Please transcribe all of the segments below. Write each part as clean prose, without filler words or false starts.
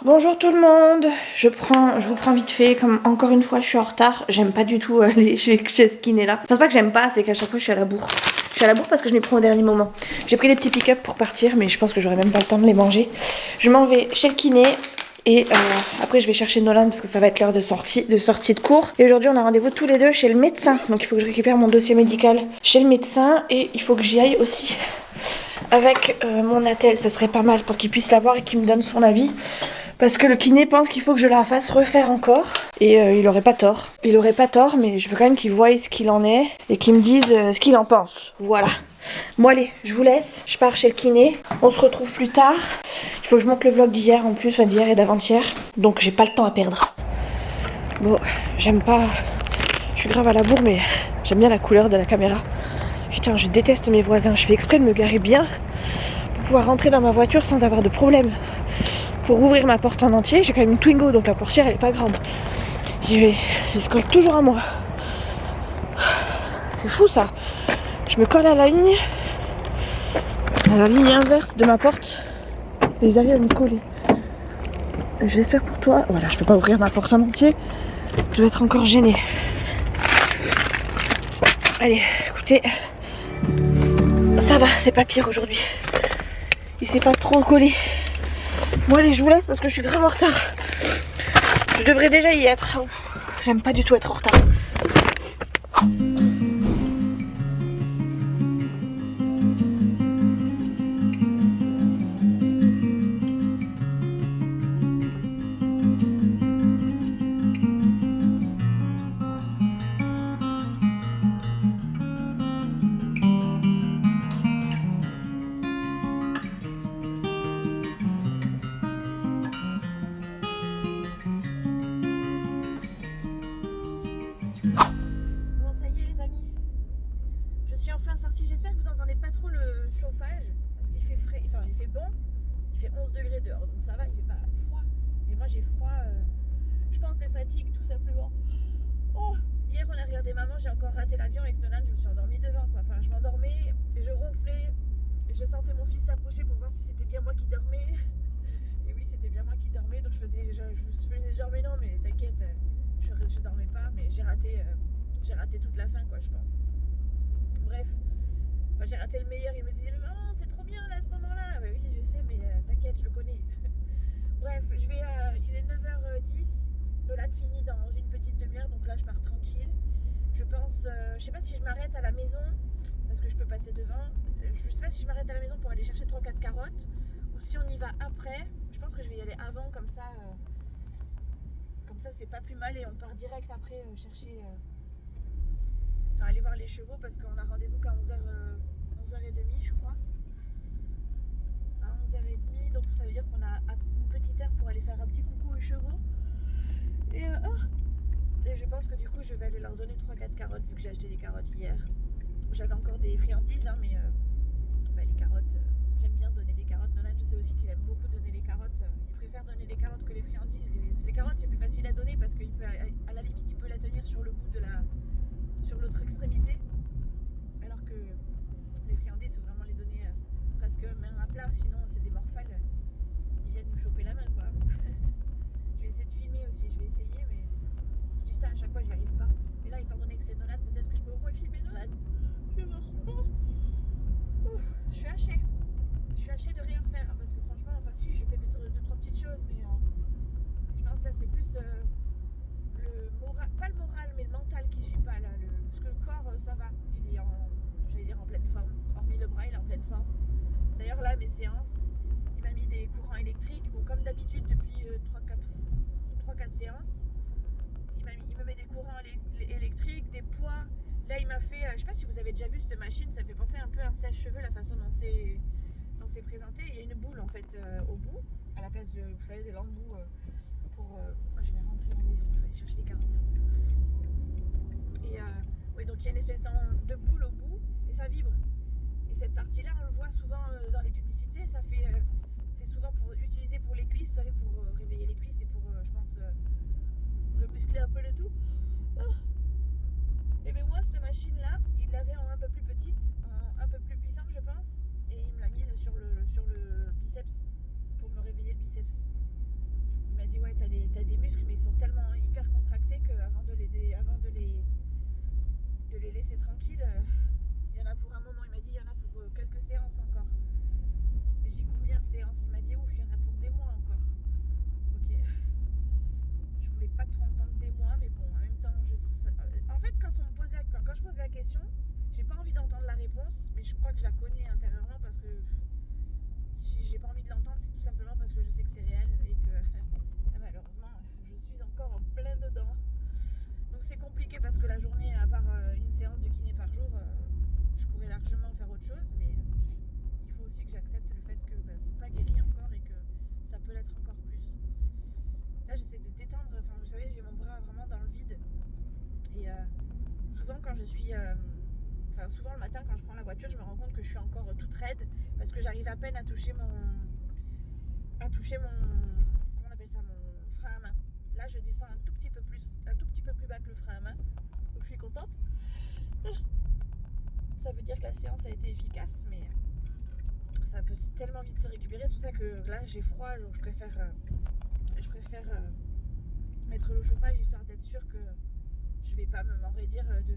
Bonjour tout le monde, je vous prends vite fait, comme encore une fois je suis en retard, j'aime pas du tout aller chez ce kiné là. Enfin, c'est pas que j'aime pas, c'est qu'à chaque fois je suis à la bourre. Je suis à la bourre parce que je m'y prends au dernier moment. J'ai pris des petits pick-up pour partir, mais je pense que j'aurai même pas le temps de les manger. Je m'en vais chez le kiné et après je vais chercher Nolan parce que ça va être l'heure de sortie de cours. Et aujourd'hui on a rendez-vous tous les deux chez le médecin, donc il faut que je récupère mon dossier médical chez le médecin et il faut que j'y aille aussi avec mon attel, ça serait pas mal pour qu'il puisse l'avoir et qu'il me donne son avis. Parce que le kiné pense qu'il faut que je la fasse refaire encore. Et il aurait pas tort. Il aurait pas tort, mais je veux quand même qu'il voie ce qu'il en est. Et qu'il me dise ce qu'il en pense. Voilà. Bon allez, je vous laisse. Je pars chez le kiné. On se retrouve plus tard. Il faut que je monte le vlog d'hier en plus, enfin d'hier et d'avant-hier. Donc j'ai pas le temps à perdre. Bon, j'aime pas... Je suis grave à la bourre, mais j'aime bien la couleur de la caméra. Putain, je déteste mes voisins. Je fais exprès de me garer bien pour pouvoir rentrer dans ma voiture sans avoir de problème. Pour ouvrir ma porte en entier, j'ai quand même une Twingo, donc la portière elle est pas grande. J'y vais, il se colle toujours à moi. C'est fou ça. Je me colle à la ligne inverse de ma porte, et ils arrivent à me coller. J'espère pour toi. Voilà, je peux pas ouvrir ma porte en entier. Je vais être encore gênée. Allez, écoutez, ça va, c'est pas pire aujourd'hui. Il s'est pas trop collé. Bon allez, je vous laisse parce que je suis grave en retard. Je devrais déjà y être. J'aime pas du tout être en retard. J'espère que vous n'entendez pas trop le chauffage parce qu'il fait frais, enfin il fait bon, il fait 11 degrés dehors donc ça va, il fait pas froid. Et moi j'ai froid, je pense de fatigue tout simplement. Oh, hier on a regardé Maman, j'ai encore raté l'avion avec Nolan, je me suis endormie devant quoi. Enfin je m'endormais et je ronflais et je sentais mon fils s'approcher pour voir si c'était bien moi qui dormais. Et oui, c'était bien moi qui dormais, donc je faisais genre mais non mais t'inquiète, je dormais pas, mais j'ai raté toute la fin quoi je pense. Bref. Enfin, j'ai raté le meilleur, il me disait mais maman c'est trop bien là à ce moment-là. Bah oui je sais mais t'inquiète je le connais. Bref, il est 9h10, Nolan finit dans une petite demi-heure donc là je pars tranquille. Je pense, je sais pas si je m'arrête à la maison parce que je peux passer devant. Je sais pas si je m'arrête à la maison pour aller chercher 3-4 carottes ou si on y va après. Je pense que je vais y aller avant comme ça c'est pas plus mal et on part direct après chercher... Enfin, aller voir les chevaux parce qu'on a rendez-vous qu'à 11h30 je crois. À 11h30, donc ça veut dire qu'on a une petite heure pour aller faire un petit coucou aux chevaux. Et je pense que du coup je vais aller leur donner 3-4 carottes vu que j'ai acheté des carottes hier. J'avais encore des friandises hein, mais les carottes, j'aime bien donner des carottes. Nolan je sais aussi qu'il aime beaucoup donner les carottes. Il préfère donner les carottes que les friandises. Les carottes c'est plus facile à donner parce qu'il peut, à la limite il peut la tenir sur le bout sur l'autre extrémité, alors que les friandises, il faut vraiment les donner presque main à plat, sinon c'est des morphales, ils viennent nous choper la main quoi. Je vais essayer de filmer aussi, je vais essayer, mais je dis ça à chaque fois, j'y arrive pas. Mais là, étant donné que c'est Nolan, peut-être que je peux au moins filmer Nolan. Je vais voir. Ouf, je suis hachée de rien faire, hein, parce que franchement, enfin si, je fais deux trois petites choses, mais je pense que là c'est plus... le moral, pas le moral mais le mental qui suit pas là, parce que le corps ça va, il est en pleine forme, hormis le bras il est en pleine forme. D'ailleurs là mes séances, il m'a mis des courants électriques, bon comme d'habitude depuis 3-4 séances, il me met des courants électriques, des poids. Là il m'a fait, je sais pas si vous avez déjà vu cette machine, ça fait penser un peu à un sèche-cheveux la façon dont c'est présenté. Il y a une boule en fait au bout, à la place de, vous savez, de l'embout pour... je vais rentrer à la maison, je vais aller chercher les carottes. Et oui, donc il y a une espèce de boule au bout et ça vibre. Et cette partie-là, on le voit souvent dans les publicités, c'est souvent utilisé pour les cuisses, vous savez, pour réveiller les cuisses et pour, je pense, remuscler un peu le tout. Oh. Et bien moi, cette machine-là, il l'avait en un peu plus petite, un peu plus puissante, je pense, et il me l'a mise sur le biceps pour me réveiller le biceps. Il m'a dit ouais t'as des muscles mais ils sont tellement hyper contractés qu'avant de les laisser tranquilles, il y en a pour un moment. Il m'a dit il y en a pour quelques séances encore. Mais j'ai dit combien de séances? Il m'a dit ouf il y en a pour des mois encore. Ok. Je voulais pas trop entendre des mois mais bon en même temps en fait quand je pose la question, j'ai pas envie d'entendre la réponse mais je crois que je la connais intérieurement parce que si j'ai pas envie de l'entendre c'est tout simplement parce que je sais que c'est réel et que malheureusement je suis encore en plein dedans. Donc c'est compliqué parce que la journée à part une séance de kiné par jour je pourrais largement faire autre chose mais il faut aussi que j'accepte le fait que c'est pas guéri encore et que ça peut l'être encore plus. Là j'essaie de détendre, enfin vous savez j'ai mon bras vraiment dans le vide et souvent quand je suis souvent le matin quand je prends la voiture je me rends compte que je suis encore toute raide parce que j'arrive à peine à toucher mon comment on appelle ça, mon frein à main. Là je descends un tout petit peu plus bas que le frein à main donc je suis contente. Ça veut dire que la séance a été efficace mais ça peut tellement vite se récupérer, c'est pour ça que là j'ai froid donc je préfère mettre l'eau au chauffage histoire d'être sûre que je vais pas m'enraidir de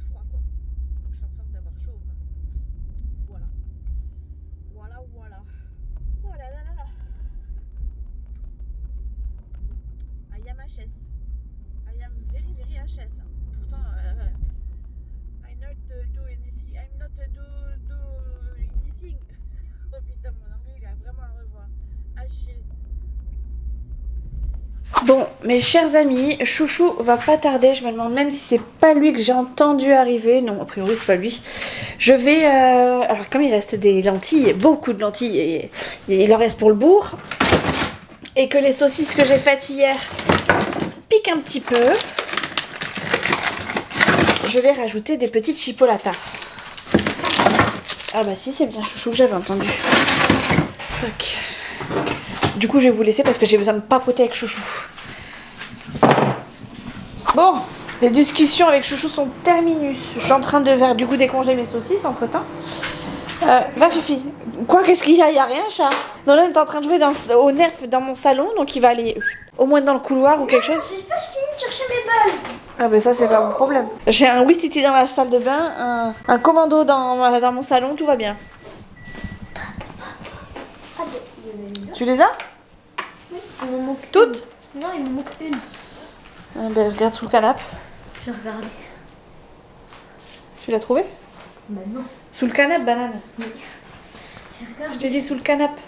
froid quoi. Donc je fais en sorte d'avoir chaud au bras. Voilà. Oh là là là là. I am HS. I am very very HS. Pourtant I'm not do anything. Oh putain mon anglais il a vraiment à revoir. À chier. Bon, mes chers amis, Chouchou va pas tarder. Je me demande même si c'est pas lui que j'ai entendu arriver. Non, a priori c'est pas lui. Je vais... alors comme il reste des lentilles, beaucoup de lentilles, et il en reste pour le bourg, et que les saucisses que j'ai faites hier piquent un petit peu, je vais rajouter des petites chipolatas. Ah bah si, c'est bien Chouchou que j'avais entendu. Tac. Du coup, je vais vous laisser parce que j'ai besoin de papoter avec Chouchou. Bon, les discussions avec Chouchou sont terminées. Je suis en train de faire du coup décongeler mes saucisses entre temps. Va Fifi. Quoi, qu'est-ce qu'il y a? Il y a rien, chat. Nolan est en train de jouer au nerf dans mon salon, donc il va aller au moins dans le couloir ou quelque chose. J'ai pas fini de chercher mes balles. Ah ben ça c'est pas mon problème. J'ai un Wistiti dans la salle de bain, un commando dans mon salon, tout va bien. Tu les as? Oui, il me manque toutes? Non, il me manque une. Ben regarde sous le canapé. J'ai regardé. Tu l'as trouvé? Ben non. Sous le canapé, banane. Oui. J'ai regardé. Je t'ai dit sous le canapé.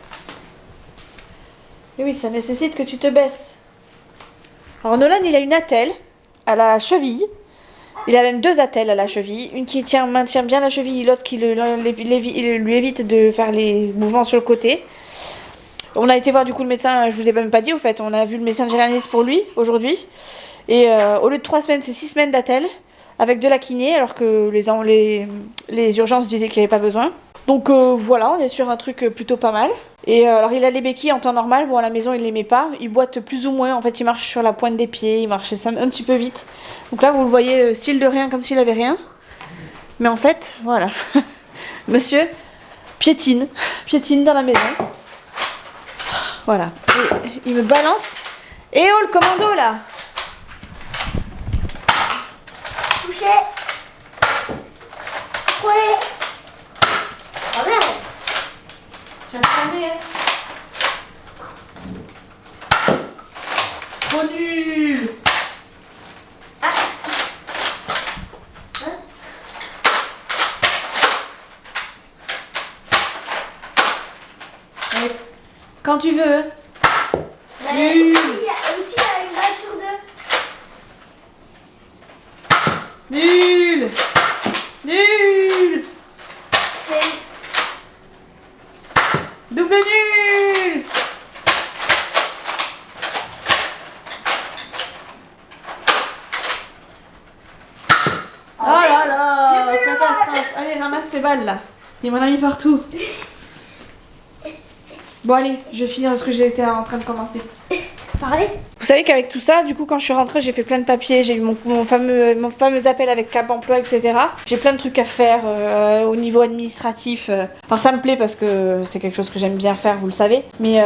Et oui, ça nécessite que tu te baisses. Alors Nolan, il a une attelle à la cheville. Il a même deux attelles à la cheville. Une qui maintient bien la cheville, l'autre qui lui évite de faire les mouvements sur le côté. On a été voir du coup le médecin, je vous ai même pas dit au fait, on a vu le médecin généraliste pour lui aujourd'hui. Et au lieu de 3 semaines, c'est 6 semaines d'attelle avec de la kiné alors que les urgences disaient qu'il n'y avait pas besoin. Donc voilà, on est sur un truc plutôt pas mal. Et alors il a les béquilles en temps normal, bon à la maison il les met pas, il boite plus ou moins, en fait il marche sur la pointe des pieds, il marche un petit peu vite. Donc là vous le voyez style de rien comme s'il avait rien. Mais en fait, voilà, monsieur piétine dans la maison. Voilà, et il me balance. Et oh le commando là. Couché. Ouais. Oh merde. J'ai attendu, hein. Trop nul. Ah. Hein? Allez, quand tu veux. Bah, aussi, il y a une balle sur deux. Nul. Nul. Double nul. Oh là là, catastrophe. Allez, ramasse tes balles là. Il m'en a mis partout. Bon allez, je vais finir ce que j'étais en train de commencer. parler. Vous savez qu'avec tout ça, du coup, quand je suis rentrée, j'ai fait plein de papiers, j'ai eu mon fameux appel avec Cap Emploi, etc. J'ai plein de trucs à faire au niveau administratif. Enfin, ça me plaît parce que c'est quelque chose que j'aime bien faire, vous le savez. Mais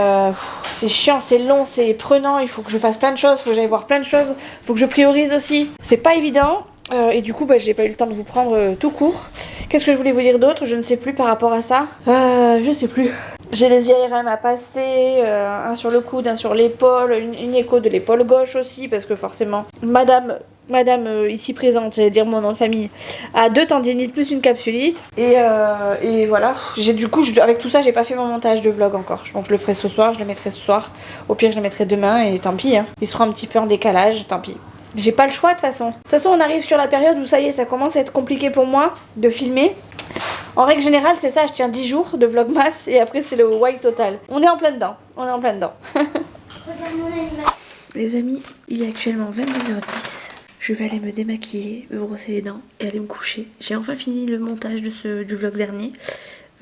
c'est chiant, c'est long, c'est prenant, il faut que je fasse plein de choses, il faut que j'aille voir plein de choses, il faut que je priorise aussi. C'est pas évident. Et du coup, j'ai pas eu le temps de vous prendre tout court. Qu'est-ce que je voulais vous dire d'autre? Je ne sais plus par rapport à ça. Je sais plus. J'ai des IRM à passer, un sur le coude, un sur l'épaule, une écho de l'épaule gauche aussi, parce que forcément, madame ici présente, j'allais dire mon nom de famille, a 2 tendinites plus une capsulite. Et voilà. Du coup, avec tout ça, j'ai pas fait mon montage de vlog encore. Donc je le ferai ce soir, je le mettrai ce soir. Au pire, je le mettrai demain et tant pis. Hein. Il sera un petit peu en décalage, tant pis. J'ai pas le choix de toute façon. De toute façon, on arrive sur la période où ça y est, ça commence à être compliqué pour moi de filmer. En règle générale, c'est ça, je tiens 10 jours de vlogmas et après c'est le white total. On est en plein dedans, Regarde mon animal. Les amis, il est actuellement 22h10. Je vais aller me démaquiller, me brosser les dents et aller me coucher. J'ai enfin fini le montage du vlog dernier,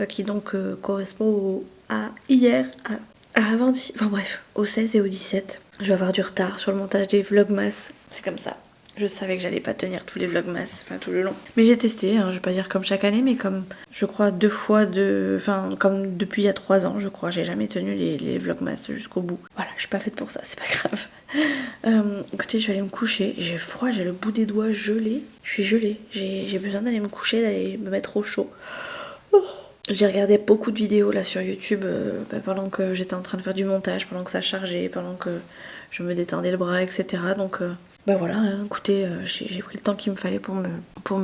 qui donc correspond à hier, à avant, enfin bref, au 16 et au 17. Je vais avoir du retard sur le montage des vlogmas, c'est comme ça. Je savais que j'allais pas tenir tous les vlogmas, enfin tout le long. Mais j'ai testé, hein, je vais pas dire comme chaque année, mais comme je crois 2 fois, enfin comme depuis il y a 3 ans, je crois, j'ai jamais tenu les vlogmas jusqu'au bout. Voilà, je suis pas faite pour ça, c'est pas grave. Écoutez, je vais aller me coucher, j'ai froid, j'ai le bout des doigts gelé. Je suis gelée, j'ai besoin d'aller me coucher, d'aller me mettre au chaud. J'ai regardé beaucoup de vidéos là sur YouTube pendant que j'étais en train de faire du montage, pendant que ça chargeait, pendant que je me détendais le bras, etc. Donc voilà, hein, écoutez, j'ai pris le temps qu'il me fallait pour pas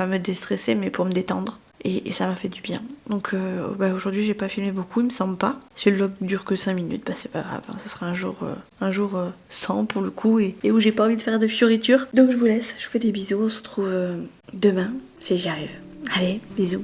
me déstresser, mais pour me détendre. Et ça m'a fait du bien. Donc aujourd'hui j'ai pas filmé beaucoup, il me semble pas. Si le vlog dure que 5 minutes, c'est pas grave. Hein, ce sera un jour sans pour le coup et où j'ai pas envie de faire de fioritures. Donc je vous laisse, je vous fais des bisous, on se retrouve demain si j'y arrive. Allez, bisous.